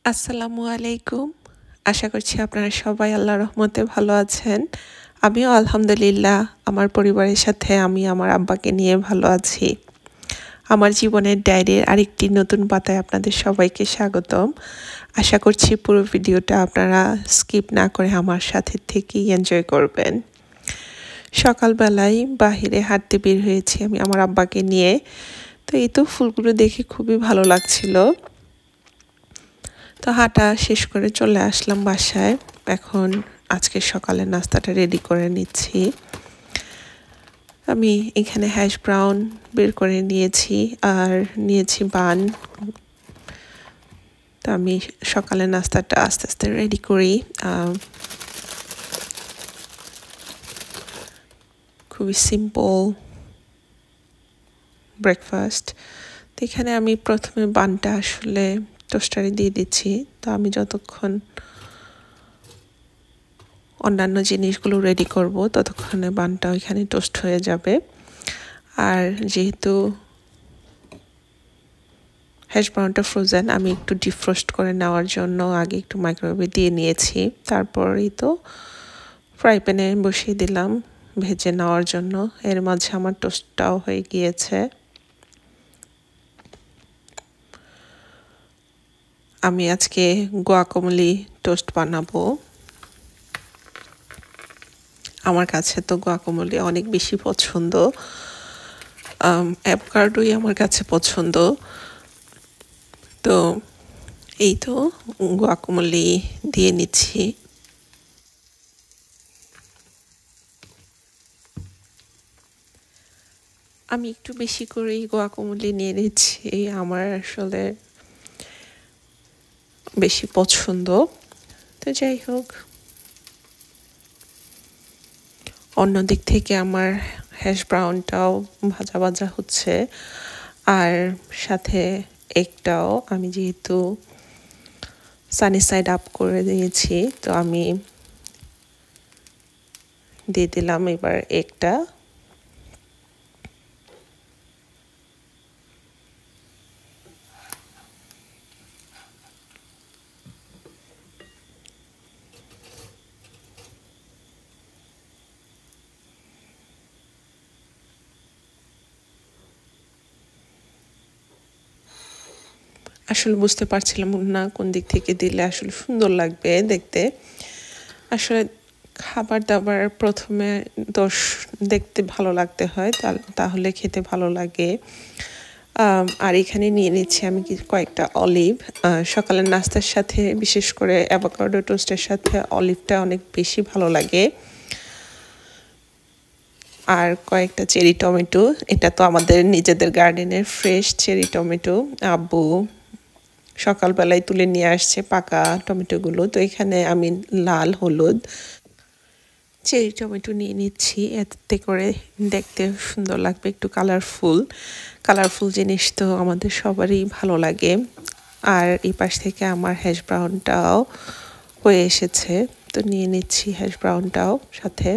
আসসালামু আলাইকুম। আশা করছি আপনারা সবাই আল্লাহর রহমতে ভালো আছেন। আমিও আলহামদুলিল্লাহ আমার পরিবারের সাথে আমি আমার আব্বাকে নিয়ে ভালো আছি। আমার জীবনের ডায়েরির আরেকটি নতুন পাতায় আপনাদের সবাইকে স্বাগতম। আশা করছি পুরো ভিডিওটা আপনারা স্কিপ না করে আমার সাথে থেকেই এনজয় করবেন। সকালবেলায় বাহিরে হাঁটতে বের হয়েছি আমি আমার আব্বাকে নিয়ে। তো এই তো ফুলগুলো দেখে খুবই ভালো লাগছিল। তো হাঁটা শেষ করে চলে আসলাম বাসায়। এখন আজকে সকালে নাস্তাটা রেডি করে নিচ্ছি। আমি এখানে হ্যাশ ব্রাউন বের করে নিয়েছি আর নিয়েছি বান। তো আমি সকালে নাস্তাটা আস্তে আস্তে রেডি করি। খুবই সিম্পল ব্রেকফাস্ট। তো এখানে আমি প্রথমে বানটা আসলে টোস্টারে দিয়ে দিচ্ছি। তো আমি যতক্ষণ অন্যান্য জিনিসগুলো রেডি করব ততক্ষণে বানটা ওইখানে টোস্ট হয়ে যাবে। আর যেহেতু হ্যাশ ব্রাউনটা ফ্রোজেন আমি একটু ডিফ্রোস্ট করে নেওয়ার জন্য আগে একটু মাইক্রোওয়েভে দিয়ে নিয়েছি। তারপরেই তো ফ্রাই প্যানে বসিয়ে দিলাম ভেজে নেওয়ার জন্য। এর মাঝে আমার টোস্টটাও হয়ে গিয়েছে। আমি আজকে গুয়াকামোলি টোস্ট বানাবো। আমার কাছে তো গুয়াকামোলি অনেক বেশি পছন্দ। অ্যাভোকাডোই আমার কাছে পছন্দ। তো এই তো গুয়াকামোলি দিয়ে নিচ্ছি। আমি একটু বেশি করেই গুয়াকামোলি নিয়ে নিচ্ছি। আমার আসলে বেশি পছন্দ। তো যাই হোক, অন্য দিক থেকে আমার হ্যাশ ব্রাউনটাও ভাজা ভাজা হচ্ছে। আর সাথে এগটাও আমি যেহেতু সানি সাইড আপ করে দিয়েছি, তো আমি দিয়ে দিলাম এবার এগটা। আসলে বুঝতে পারছিলাম না কোন দিক থেকে দিলে আসলে সুন্দর লাগবে দেখতে। আসলে খাবার দাবার প্রথমে দোষ দেখতে ভালো লাগতে হয়, তাহলে খেতে ভালো লাগে। আর এখানে নিয়ে নিচ্ছি আমি কয়েকটা অলিভ। সকালের নাস্তার সাথে বিশেষ করে অ্যাভোকাডো টোস্টের সাথে অলিভটা অনেক বেশি ভালো লাগে। আর কয়েকটা চেরি টমেটো, এটা তো আমাদের নিজেদের গার্ডেনের ফ্রেশ চেরি টমেটো। আব্বু সকালবেলায় তুলে নিয়ে আসছে পাকা টমেটোগুলো। তো এখানে আমি লাল হলুদ চেরি টমেটো নিয়ে নিচ্ছি, এতে করে দেখতে সুন্দর লাগবে, একটু কালারফুল জিনিস তো আমাদের সবারই ভালো লাগে। আর এই পাশ থেকে আমার হ্যাশ ব্রাউনটাও হয়ে এসেছে, তো নিয়ে নিচ্ছি হ্যাশ ব্রাউনটাও সাথে।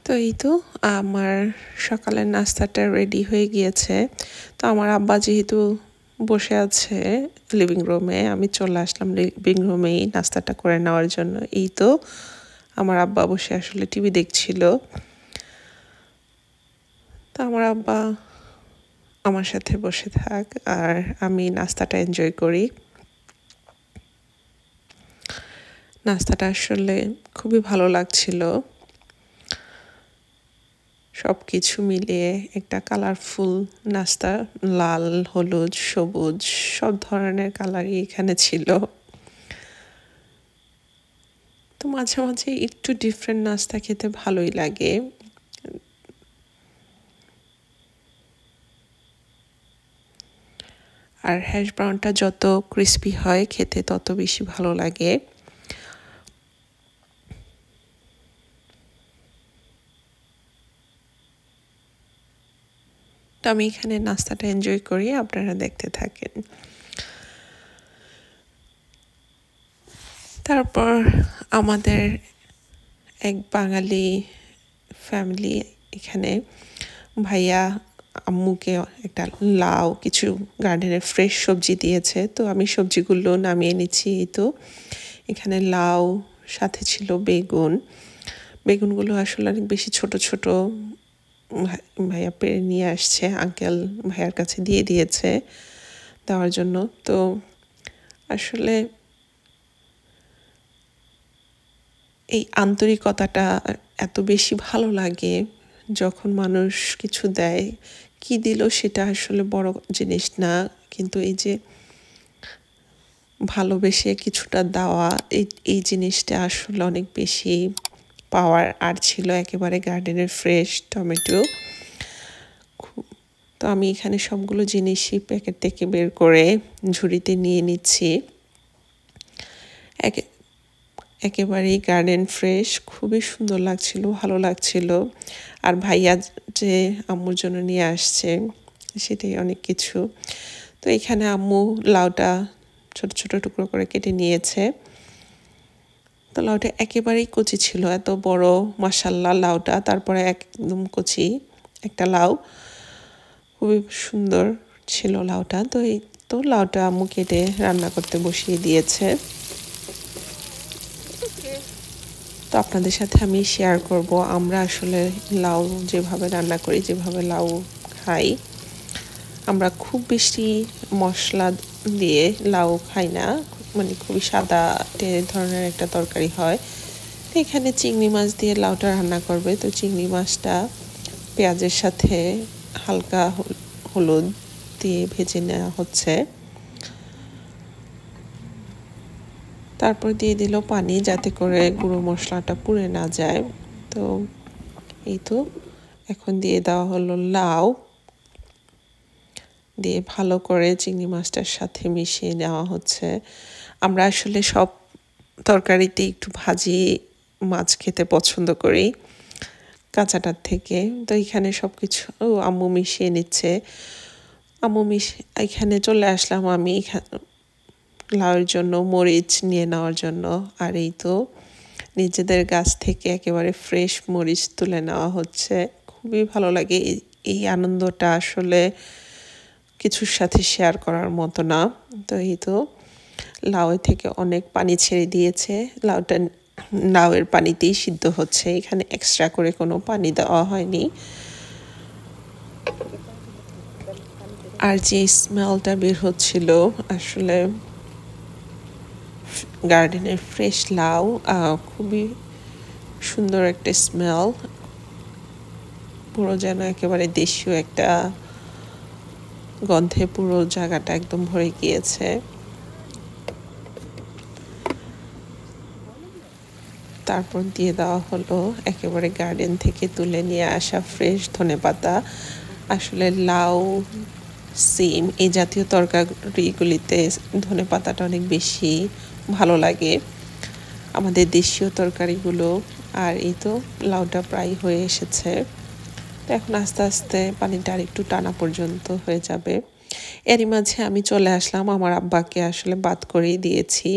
তো এই তো আমার সকালের নাস্তাটা রেডি হয়ে গিয়েছে। তো আমার আব্বা যেহেতু বসে আছে লিভিং রুমে, আমি চলে আসলাম লিভিং রুমেই নাস্তাটা করে নেওয়ার জন্য। এই তো আমার আব্বা বসে আসলে টিভি দেখছিল। তো আমার আব্বা আমার সাথে বসে থাক আর আমি নাস্তাটা এনজয় করি। নাস্তাটা আসলে খুবই ভালো লাগছিল। সব কিছু মিলিয়ে একটা কালারফুল নাস্তা, লাল হলুদ সবুজ সব ধরনের কালারই এখানে ছিল। তো মাঝে মাঝে একটু ডিফারেন্ট নাস্তা খেতে ভালোই লাগে। আর হ্যাশ ব্রাউনটা যত ক্রিস্পি হয় খেতে তত বেশি ভালো লাগে। তো আমি এখানে নাস্তাটা এনজয় করি, আপনারা দেখতে থাকেন। তারপর আমাদের এক বাঙালি ফ্যামিলি এখানে ভাইয়া আম্মুকে একটা লাউ কিছু গার্ডেনের ফ্রেশ সবজি দিয়েছে, তো আমি সবজিগুলো নামিয়ে নিচ্ছি। এই তো এখানে লাউ, সাথে ছিল বেগুন। বেগুনগুলো আসলে অনেক বেশি ছোট ছোট, ভাইয়া পেরে নিয়ে আসছে, আঙ্কেল ভাইয়ার কাছে দিয়ে দিয়েছে দেওয়ার জন্য। তো আসলে এই আন্তরিকতাটা এত বেশি ভালো লাগে যখন মানুষ কিছু দেয়। কি দিল সেটা আসলে বড় জিনিস না, কিন্তু এই যে ভালোবেসে কিছুটা দেওয়া, এই জিনিসটা আসলে অনেক বেশি পাওয়ার। আর ছিল একেবারে গার্ডেনের ফ্রেশ টমেটো। তো আমি এখানে সবগুলো জিনিসই প্যাকেট থেকে বের করে ঝুড়িতে নিয়ে নিচ্ছি। একেবারেই গার্ডেন ফ্রেশ, খুবই সুন্দর লাগছিল, ভালো লাগছিল। আর ভাইয়া যে আম্মুর জন্য নিয়ে আসছে সেটাই অনেক কিছু। তো এখানে আম্মু লাউটা ছোট ছোট টুকরো করে কেটে নিয়েছে। তো লাউটা একেবারেই কচি ছিল, এত বড় মাশাল্লাহ লাউটা, তারপরে একদম কচি একটা লাউ, খুবই সুন্দর ছিল লাউটা। তো এই তো লাউটা আম্মু কেটে রান্না করতে বসিয়ে দিয়েছে। তো আপনাদের সাথে আমি শেয়ার করব আমরা আসলে লাউ যেভাবে রান্না করি, যেভাবে লাউ খাই। আমরা খুব বেশি মশলা দিয়ে লাউ খাই না, মানে খুবই সাদা ধরনের একটা তরকারি হয়। তো এখানে চিংড়ি মাছ দিয়ে লাউটা রান্না করবে। তো চিংড়ি মাছটা পেঁয়াজের সাথে হালকা হলুদ দিয়ে ভেজে নেওয়া হচ্ছে। তারপর দিয়ে দিল পানি, যাতে করে গুঁড়ো মশলাটা পুড়ে না যায়। তো এই তো এখন দিয়ে দেওয়া হলো লাউ, দিয়ে ভালো করে চিংড়ি মাছটার সাথে মিশিয়ে নেওয়া হচ্ছে। আমরা আসলে সব তরকারিতে একটু ভাজি মাছ খেতে পছন্দ করি কাঁচাটার থেকে। তো এখানে সব কিছু আম্মু মিশিয়ে নিচ্ছে। এখানে চলে আসলাম আমি লাউয়ের জন্য মরিচ নিয়ে নেওয়ার জন্য। আর এই তো নিজেদের গাছ থেকে একেবারে ফ্রেশ মরিচ তুলে নেওয়া হচ্ছে। খুবই ভালো লাগে এই আনন্দটা, আসলে কিছুর সাথে শেয়ার করার মতো না। তো এই তো লাউ থেকে অনেক পানি ছেড়ে দিয়েছে, লাউয়ের পানিতেই সিদ্ধ হচ্ছে, এখানে এক্সট্রা করে কোনো পানি দেওয়া হয়নি। আর যে স্মেলটা বের হচ্ছিল, আসলে গার্ডেনের ফ্রেশ লাউ, খুবই সুন্দর একটা স্মেল, পুরো যেন একেবারে দেশীয় একটা গন্ধে পুরো জায়গাটা একদম ভরে গিয়েছে। তারপর দিয়ে দেওয়া হলো একেবারে গার্ডেন থেকে তুলে নিয়ে আসা ফ্রেশ ধনেপাতা। আসলে লাউ, সিম এই জাতীয় তরকারিগুলিতে ধনেপাতাটা অনেক বেশি ভালো লাগে, আমাদের দেশীয় তরকারিগুলো। আর এই তো লাউটা প্রায় হয়ে এসেছে। তো এখন আস্তে আস্তে পানিটা আর একটু টানা পর্যন্ত হয়ে যাবে। এরই মাঝে আমি চলে আসলাম, আমার আব্বাকে আসলে বাদ করেই দিয়েছি।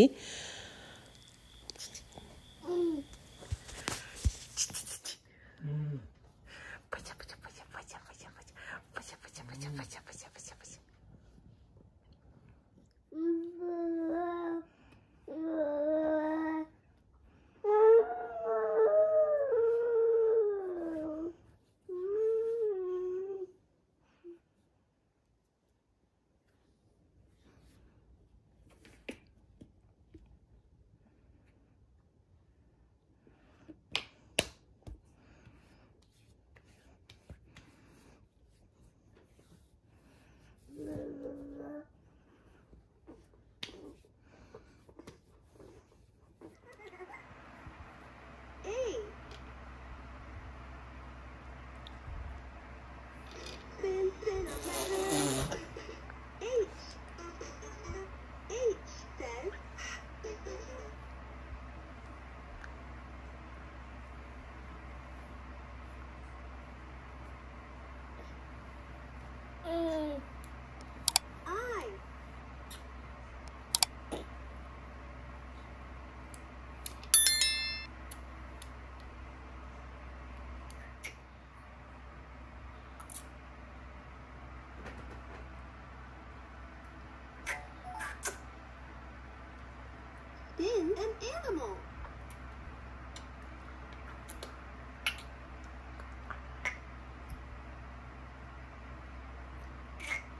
animal.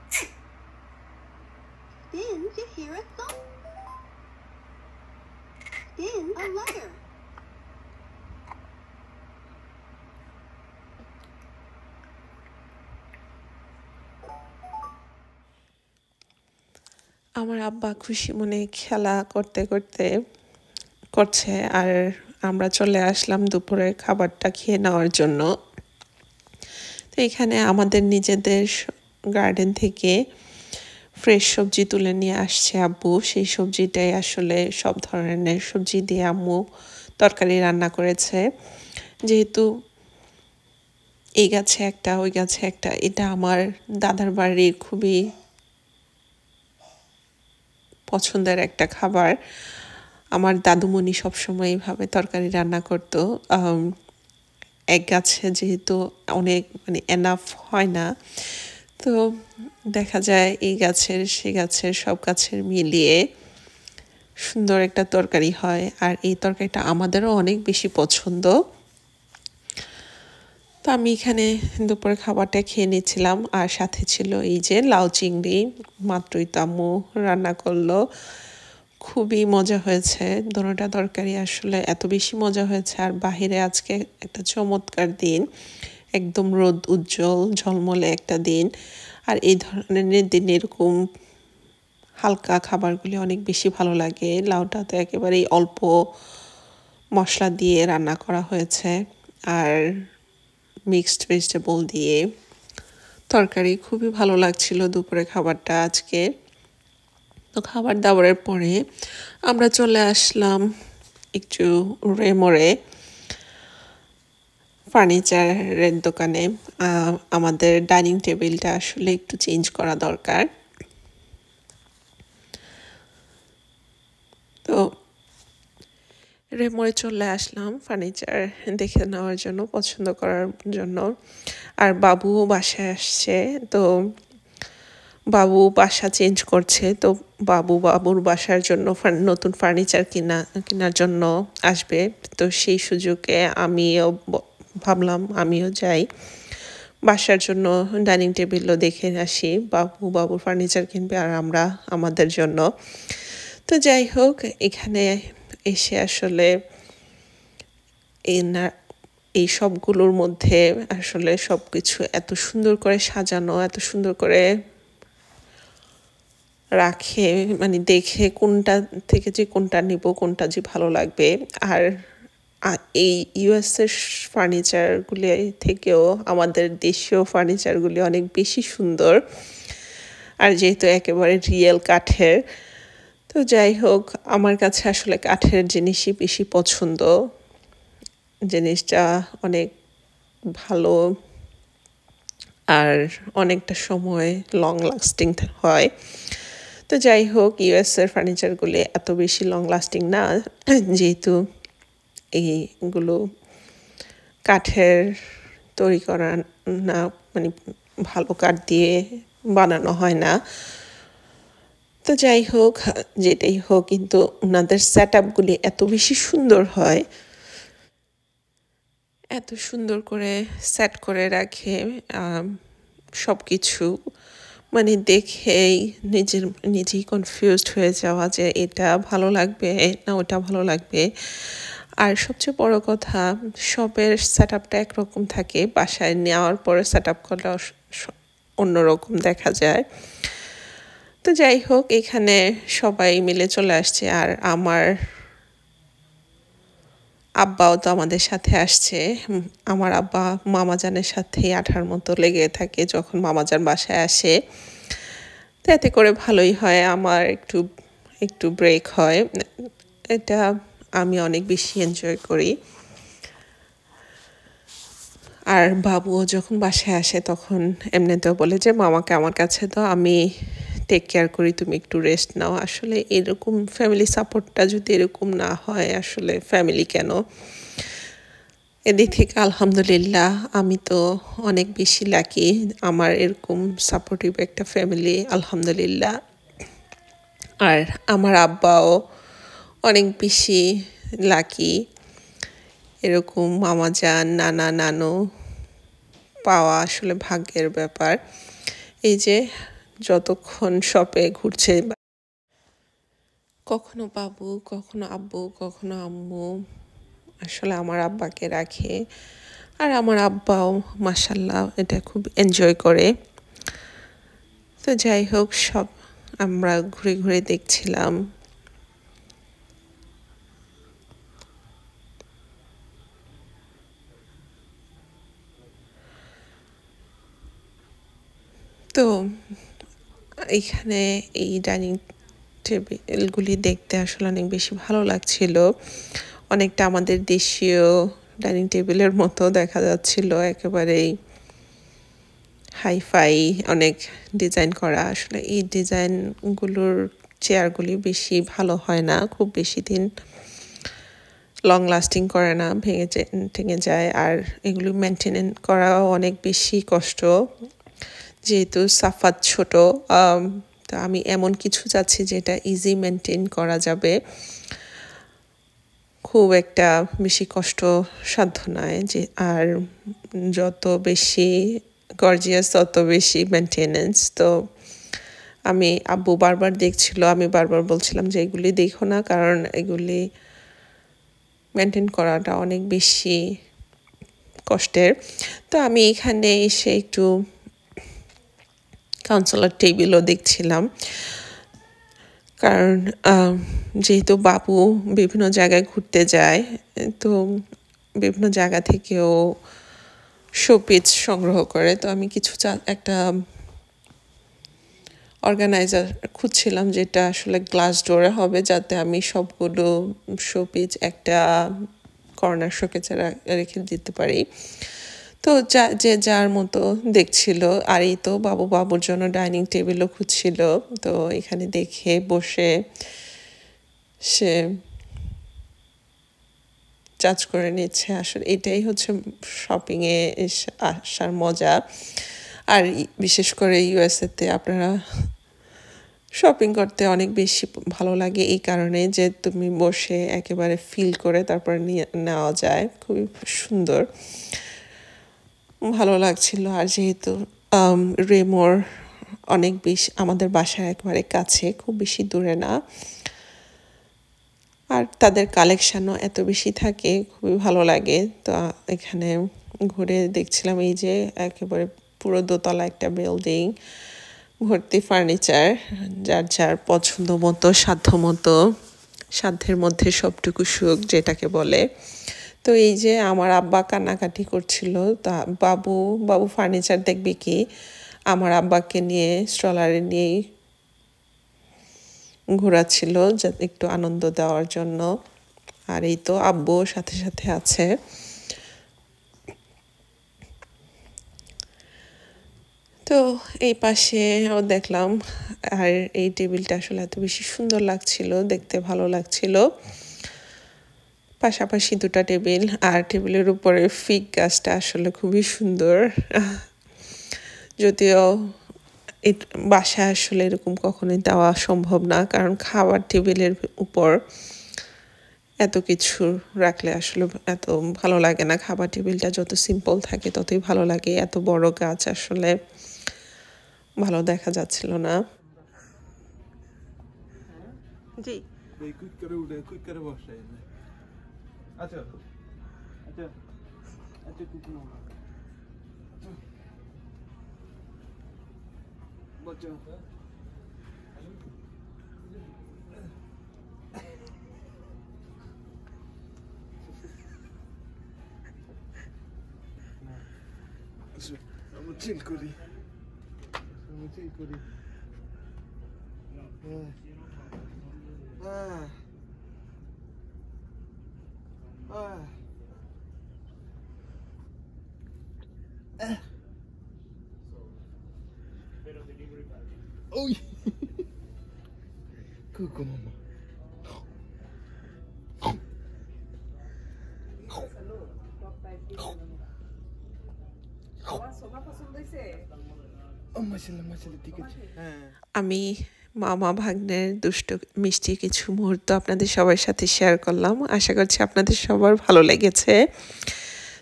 Spin to hear a song. Spin a letter. আমার আব্বা খুশি মনে খেলা করতে করতে করছে আর আমরা চলে আসলাম দুপুরের খাবারটা খেয়ে নেওয়ার জন্য। তো এখানে আমাদের নিজেদের গার্ডেন থেকে ফ্রেশ সবজি তুলে নিয়ে আসছে আব্বু। সেই সবজিটাই আসলে সব ধরনের সবজি দিয়ে আম্মু তরকারি রান্না করেছে। যেহেতু এই গাছে একটা ওই গাছে একটা, এটা আমার দাদার বাড়ির খুবই পছন্দের একটা খাবার। আমার দাদুমণি সবসময় এইভাবে তরকারি রান্না করতো। এক গাছে যেহেতু অনেক মানে এনাফ হয় না, তো দেখা যায় এই গাছের সে গাছের সব গাছের মিলিয়ে সুন্দর একটা তরকারি হয়। আর এই তরকারিটা আমাদেরও অনেক বেশি পছন্দ। তো আমি এখানে দুপুরে খাবারটা খেয়ে নিচ্ছিলাম আর সাথে ছিল এই যে লাউ চিংড়ি, মাত্রই তো আম্মু রান্না করলো। খুবই মজা হয়েছে, দোনোটা তরকারি আসলে এত বেশি মজা হয়েছে। আর বাহিরে আজকে একটা চমৎকার দিন, একদম রোদ উজ্জ্বল ঝলমলে একটা দিন। আর এই ধরনের দিন এরকম হালকা খাবারগুলি অনেক বেশি ভালো লাগে। লাউটা তো একেবারেই অল্প মশলা দিয়ে রান্না করা হয়েছে আর মিক্সড ভেজিটেবল দিয়ে তরকারি। খুবই ভালো লাগছিল দুপুরে খাবারটা আজকে। তো খাবার দাবারের পরে আমরা চলে আসলাম একটু রেমোরে ফার্নিচারের দোকানে। আমাদের ডাইনিং টেবিলটা আসলে একটু চেঞ্জ করা দরকার। তো রেমোরে চলে আসলাম ফার্নিচার দেখে নেওয়ার জন্য, পছন্দ করার জন্য। আর বাবুও বাসায় আসছে, তো বাবু বাসা চেঞ্জ করছে। তো বাবুর বাসার জন্য নতুন ফার্নিচার কেনার জন্য আসবে। তো সেই সুযোগে আমিও ভাবলাম আমিও যাই, বাসার জন্য ডাইনিং টেবিলও দেখে আসি। বাবুর ফার্নিচার কিনবে আর আমরা আমাদের জন্য। তো যাই হোক, এখানে এসে আসলে এই সবগুলোর মধ্যে আসলে সব কিছু এত সুন্দর করে সাজানো, এত সুন্দর করে রাখে, মানে দেখে কোনটা থেকে যে কোনটা নিব, কোনটা যে ভালো লাগবে। আর এই ইউএসের ফার্নিচারগুলি থেকেও আমাদের দেশীয় ফার্নিচারগুলি অনেক বেশি সুন্দর। আর যেহেতু একেবারে রিয়েল কাঠের, তো যাই হোক আমার কাছে আসলে কাঠের জিনিসই বেশি পছন্দ। জিনিসটা অনেক ভালো আর অনেকটা সময় লং লাস্টিং হয়। তো যাই হোক, ইউএসের ফার্নিচারগুলি এত বেশি লং লাস্টিং না, যেহেতু এইগুলো কাঠের তৈরি করা না, মানে ভালো কাঠ দিয়ে বানানো হয় না। তো যাই হোক, যেটাই হোক, কিন্তু ওনাদের সেট আপগুলি এত বেশি সুন্দর হয়, এত সুন্দর করে সেট করে রাখে সব কিছু, মানে দেখেই নিজেই কনফিউজড হয়ে যাওয়া যে এটা ভালো লাগবে না ওটা ভালো লাগবে। আর সবচেয়ে বড় কথা, সবের সেট আপটা একরকম থাকে, বাসায় নেওয়ার পরে সেট আপ করলে অন্যরকম দেখা যায়। তো যাই হোক, এখানে সবাই মিলে চলে আসছে আর আমার আব্বাও তো আমাদের সাথে আসছে। আমার আব্বা মামাজানের সাথে আঠার মতো লেগে থাকে যখন মামাজান বাসায় আসে। তো এতে করে ভালোই হয়, আমার একটু ব্রেক হয়, এটা আমি অনেক বেশি এনজয় করি। আর বাবুও যখন বাসায় আসে তখন এমনিতেও বলে যে মামাকে আমার কাছে তো আমি টেক কেয়ার করি, তুমি একটু রেস্ট নাও। আসলে এরকম ফ্যামিলি সাপোর্টটা যদি এরকম না হয়, আসলে ফ্যামিলি কেন। এদিক থেকে আলহামদুলিল্লাহ আমি তো অনেক বেশি লাকি, আমার এরকম সাপোর্টিভ একটা ফ্যামিলি আলহামদুলিল্লাহ। আর আমার আব্বাও অনেক বেশি লাকি এরকম মামা যান নানা নানু পাওয়া আসলে ভাগ্যের ব্যাপার। এই যে যতক্ষণ শপে ঘুরছে, কখনো বাবু, কখনো আব্বু, কখনো আম্মু আসলে আমার আব্বাকে রাখে। আর আমার আব্বাও মাশাল্লাহ এটা খুব এনজয় করে। তো যাই হোক, সব আমরা ঘুরে ঘুরে দেখছিলাম। তো এখানে এই ডাইনিং টেবিলগুলি দেখতে আসলে অনেক বেশি ভালো লাগছিল। অনেকটা আমাদের দেশীয় ডাইনিং টেবিলের মতো দেখা যাচ্ছিল, একেবারেই হাইফাই, অনেক ডিজাইন করা। আসলে এই ডিজাইনগুলোর চেয়ারগুলি বেশি ভালো হয় না, খুব বেশি দিন লং লাস্টিং করে না, ভেঙে যায়। আর এগুলো মেনটেন করাও অনেক বেশি কষ্ট, যেহেতু সাফাত ছোট। তো আমি এমন কিছু চাচ্ছি যেটা ইজি মেনটেন করা যাবে, খুব একটা বেশি কষ্ট সাধ্য নয়। যে আর যত বেশি গর্জিয়াস তত বেশি মেনটেনেন্স। তো আমি আব্বু বারবার দেখছিল, আমি বারবার বলছিলাম যে এগুলি দেখো না, কারণ এগুলি মেনটেন করাটা অনেক বেশি কষ্টের। তো আমি এখানে এসে একটু কাউন্সিলর টেবিলও দেখছিলাম, কারণ যেহেতু বাবু বিভিন্ন জায়গায় ঘুরতে যায়, তো বিভিন্ন জায়গা থেকেও শোপিস সংগ্রহ করে। তো আমি কিছু একটা অর্গানাইজার খুঁজছিলাম যেটা আসলে গ্লাস ডোরে হবে, যাতে আমি সবগুলো শোপিস একটা কর্নার শোকেসে রেখে দিতে পারি। তো যে যার মতো দেখছিল। আর এই তো বাবুর জন্য ডাইনিং টেবিলও খুঁজছিল। তো এখানে দেখে বসে সে জাজ করে নিচ্ছে। আসলে এটাই হচ্ছে শপিংয়ে আসার মজা। আর বিশেষ করে ইউএসএতে আপনারা শপিং করতে অনেক বেশি ভালো লাগে, এই কারণে যে তুমি বসে একেবারে ফিল করে তারপর নেওয়া যায়। খুবই সুন্দর, ভালো লাগছিল। আর যেহেতু রেমোর অনেক বেশি আমাদের বাসার একেবারে কাছে, খুব বেশি দূরে না, আর তাদের কালেকশানও এত বেশি থাকে, খুবই ভালো লাগে। তো এখানে ঘুরে দেখছিলাম, এই যে একেবারে পুরো দোতলা একটা বিল্ডিং, ভর্তি ফার্নিচার, যার যার পছন্দ মতো, সাধ্য মতো, সাধ্যের মধ্যে সবটুকু সুখ যেটাকে বলে। তো এই যে আমার আব্বা কান্নাকাটি করছিল, তা বাবু ফার্নিচার দেখবে কি, আমার আব্বাকে নিয়ে স্ট্রলারে নিয়েই ঘোরাচ্ছিল, যাতে একটু আনন্দ দেওয়ার জন্য। আর এই তো আব্বু সাথে সাথে আছে। তো এই পাশেও দেখলাম, আর এই টেবিলটা আসলে এত বেশি সুন্দর লাগছিল, দেখতে ভালো লাগছিল। পাশাপাশি দুটা টেবিল, আর টেবিলের উপরে ফিগ গাছটা আসলে খুবই সুন্দর। যদিও বাসায় আসলে এরকম কখনোই দেওয়া সম্ভব না, কারণ খাবার টেবিলের উপর এত কিছু রাখলে আসলে এত ভালো লাগে না। খাবার টেবিলটা যত সিম্পল থাকে ততই ভালো লাগে। এত বড় গাছ আসলে ভালো দেখা যাচ্ছিল না। জি, আচ্ছা আচ্ছা আচ্ছা কুকুর বাচ্চা আমরা চিল করি Uy. Cuco mamá. মাশাআল্লাহ ঠিক আছে। আমি মামা ভাগ্নের দুষ্ট মিষ্টি কিছু মুহূর্ত আপনাদের সবার সাথে শেয়ার করলাম। আশা করছি আপনাদের সবার ভালো লেগেছে।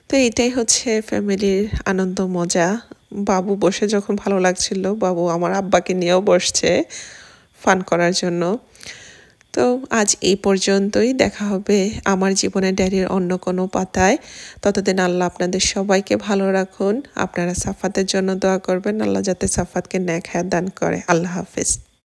তো এটাই হচ্ছে ফ্যামিলির আনন্দ মজা। বাবু বসে যখন ভালো লাগছিল, বাবু আমার আব্বাকে নিয়েও বসছে ফান করার জন্য। তো আজ এই পর্যন্তই, দেখা হবে আমার জীবনের ডায়েরির অন্য কোনো পাতায়। ততদিন আল্লাহ আপনাদের সবাইকে ভালো রাখুন। আপনারা সাফাতের জন্য দোয়া করবেন, আল্লাহ যাতে সাফাতকে নেক হায়াত দান করে। আল্লাহ হাফেজ।